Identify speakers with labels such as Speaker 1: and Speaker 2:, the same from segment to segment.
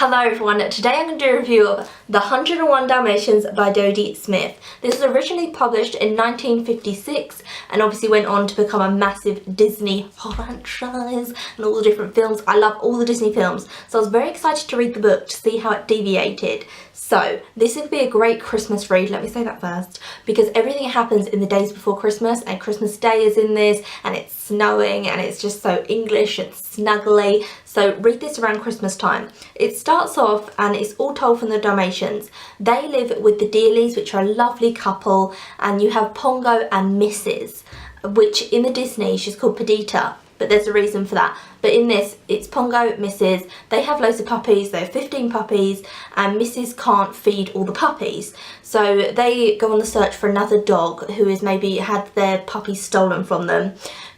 Speaker 1: Hello everyone, today I'm going to do a review of The 101 Dalmatians by Dodie Smith. This was originally published in 1956 and obviously went on to become a massive Disney franchise and all the different films. I love all the Disney films, so I was very excited to read the book to see how it deviated. So this would be a great Christmas read, let me say that first, because everything happens in the days before Christmas and Christmas Day is in this and it's snowing and it's just so English and snuggly. So read this around Christmas time. It starts off and it's all told from the Dalmatians. They live with the Dearleys, which are a lovely couple, and you have Pongo and Mrs., which in the Disney she's called Perdita, but there's a reason for that. But in this, it's Pongo, Mrs. They have loads of puppies, they have 15 puppies, and Mrs. can't feed all the puppies. So they go on the search for another dog who has maybe had their puppies stolen from them,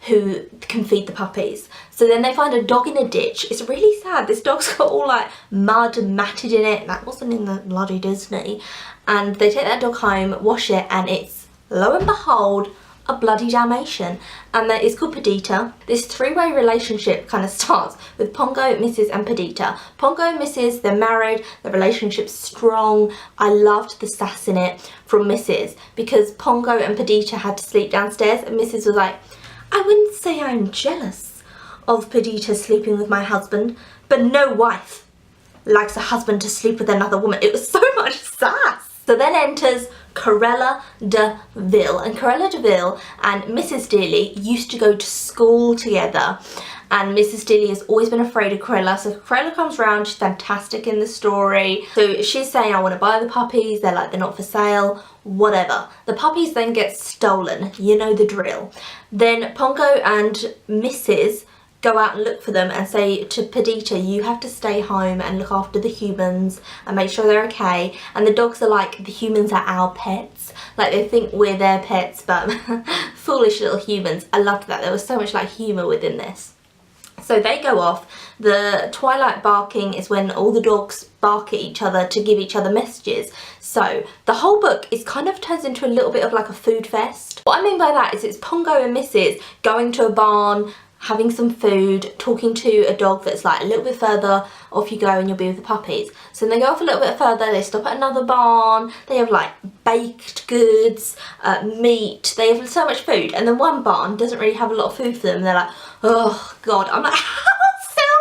Speaker 1: who can feed the puppies. So then they find a dog in a ditch. It's really sad. This dog's got all like mud and matted in it. That wasn't in the bloody Disney. And they take that dog home, wash it, and it's, lo and behold, a bloody Dalmatian, and that is called Perdita. This three-way relationship kind of starts with Pongo, Mrs. and Perdita. Pongo and Mrs., they're married, the relationship's strong. I loved the sass in it from Mrs. because Pongo and Perdita had to sleep downstairs and Mrs. was like, I wouldn't say I'm jealous of Perdita sleeping with my husband, but no wife likes a husband to sleep with another woman. It was so much sass. So then enters Cruella de Vil, and Cruella de Vil and Mrs. Dearley used to go to school together, and Mrs. Dearley has always been afraid of Cruella, so Cruella comes round, she's fantastic in the story. So she's saying, I want to buy the puppies, they're not for sale, whatever. The puppies then get stolen, you know the drill. Then Pongo and Mrs. go out and look for them and say to Perdita, you have to stay home and look after the humans and make sure they're okay. And the dogs are like, the humans are our pets. Like they think we're their pets, but foolish little humans. I loved that. There was so much like humour within this. So they go off. The twilight barking is when all the dogs bark at each other to give each other messages. So the whole book is kind of turns into a little bit of like a food fest. What I mean by that is it's Pongo and Mrs. going to a barn, having some food, talking to a dog that's like a little bit further off you go and you'll be with the puppies. So then they go off a little bit further, they stop at another barn, they have like baked goods, meat, they have so much food. And then one barn doesn't really have a lot of food for them and they're like, oh God, I'm like, how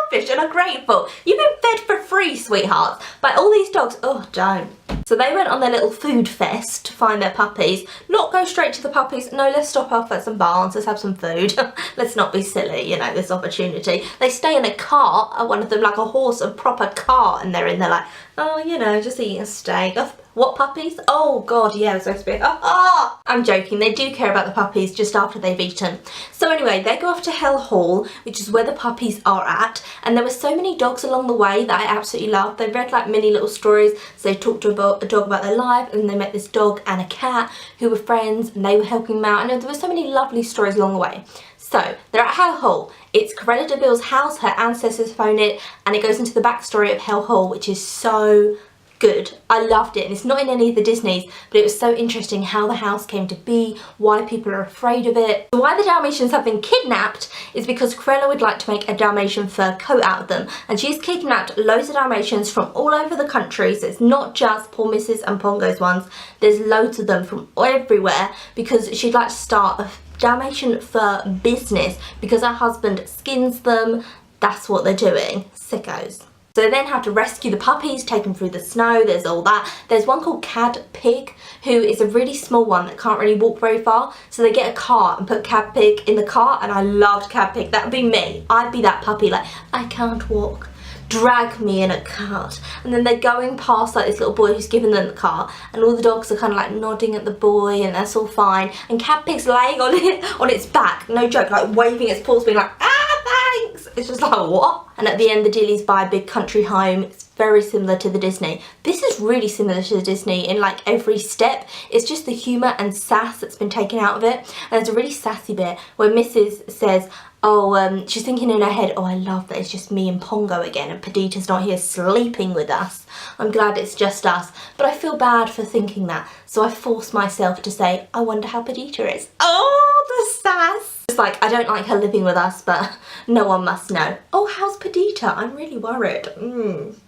Speaker 1: selfish and ungrateful. You've been fed for free, sweethearts, by all these dogs. Oh, don't. So they went on their little food fest to find their puppies. Not go straight to the puppies. No, let's stop off at some barns. Let's have some food. Let's not be silly, you know, this opportunity. They stay in a cart, one of them like a horse, a proper cart, and they're in there like, oh, you know, just eating a steak. What puppies? Oh God, yeah, it's supposed to be. Oh, I'm joking. They do care about the puppies just after they've eaten. So anyway, they go off to Hell Hall, which is where the puppies are at. And there were so many dogs along the way that I absolutely loved. They read like mini little stories. So they talked to a dog about their life, and they met this dog and a cat who were friends, and they were helping them out. And there were so many lovely stories along the way. So they're at Hell Hall. It's Cruella de Vil's house. Her ancestors found it, and it goes into the backstory of Hell Hall, which is so good. I loved it, and it's not in any of the Disneys, but it was so interesting how the house came to be, why people are afraid of it. So why the Dalmatians have been kidnapped is because Cruella would like to make a Dalmatian fur coat out of them, and she's kidnapped loads of Dalmatians from all over the country, so it's not just poor Mrs. and Pongo's ones, there's loads of them from everywhere, because she'd like to start a Dalmatian fur business because her husband skins them. That's what they're doing. Sickos. So they then have to rescue the puppies, take them through the snow, there's all that. There's one called Cad Pig, who is a really small one that can't really walk very far. So they get a cart and put Cad Pig in the cart, and I loved Cad Pig. That would be me. I'd be that puppy, like, I can't walk. Drag me in a cart. And then they're going past like this little boy who's given them the cart, and all the dogs are kind of like nodding at the boy, and that's all fine. And Cad Pig's laying on its back, no joke, like waving its paws, being like, thanks. It's just like, what? And at the end, the Dearleys buy a big country home. It's very similar to the Disney. This is really similar to the Disney in like every step. It's just the humour and sass that's been taken out of it. And there's a really sassy bit where Mrs. says, oh, she's thinking in her head, oh, I love that it's just me and Pongo again, and Perdita's not here sleeping with us. I'm glad it's just us. But I feel bad for thinking that, so I force myself to say, I wonder how Perdita is. Oh, the sass. It's like, I don't like her living with us, but no one must know. Oh, how's Perdita? I'm really worried.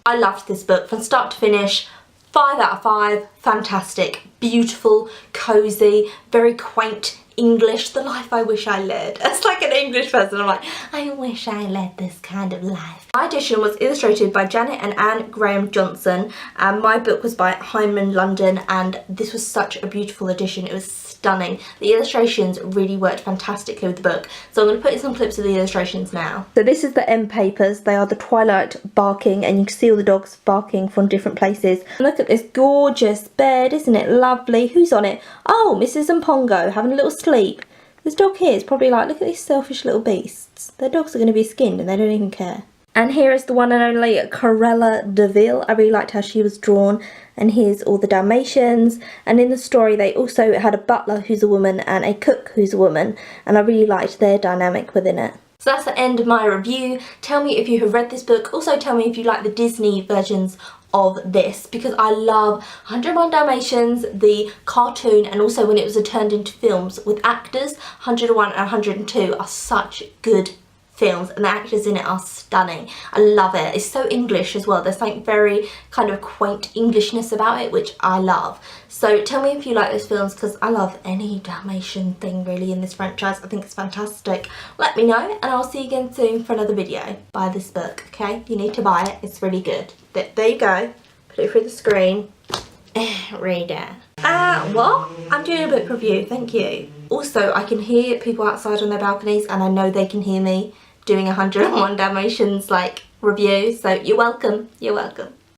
Speaker 1: I loved this book from start to finish. 5 out of 5, fantastic, beautiful, cozy, very quaint English, the life I wish I led. As like an English person, I'm like, I wish I led this kind of life. My edition was illustrated by Janet and Anne Graham Johnson, and my book was by Heinemann London, and this was such a beautiful edition. It was stunning. The illustrations really worked fantastically with the book, so I'm going to put in some clips of the illustrations now. So this is the end papers. They are the twilight barking, and you can see all the dogs barking from different places. Look at this gorgeous bed, isn't it lovely? Who's on it? Oh, Mrs. and Pongo having a little sleep. This dog here is probably like, look at these selfish little beasts. Their dogs are going to be skinned and they don't even care. And here is the one and only Corella Deville. I really liked how she was drawn. And here's all the Dalmatians. And in the story they also had a butler who's a woman and a cook who's a woman. And I really liked their dynamic within it. So that's the end of my review. Tell me if you have read this book. Also tell me if you like the Disney versions of this, because I love 101 Dalmatians, the cartoon, and also when it was turned into films with actors. 101 and 102 are such good films, and the actors in it are stunning. I love it. It's so English as well. There's something very kind of quaint Englishness about it, which I love. So tell me if you like those films, because I love any Dalmatian thing really in this franchise. I think it's fantastic. Let me know, and I'll see you again soon for another video. Buy this book, okay? You need to buy it. It's really good. There you go. Put it through the screen. Read it. What? I'm doing a book review, thank you. Also, I can hear people outside on their balconies, and I know they can hear me doing 101 Dalmatians like review, so you're welcome. You're welcome.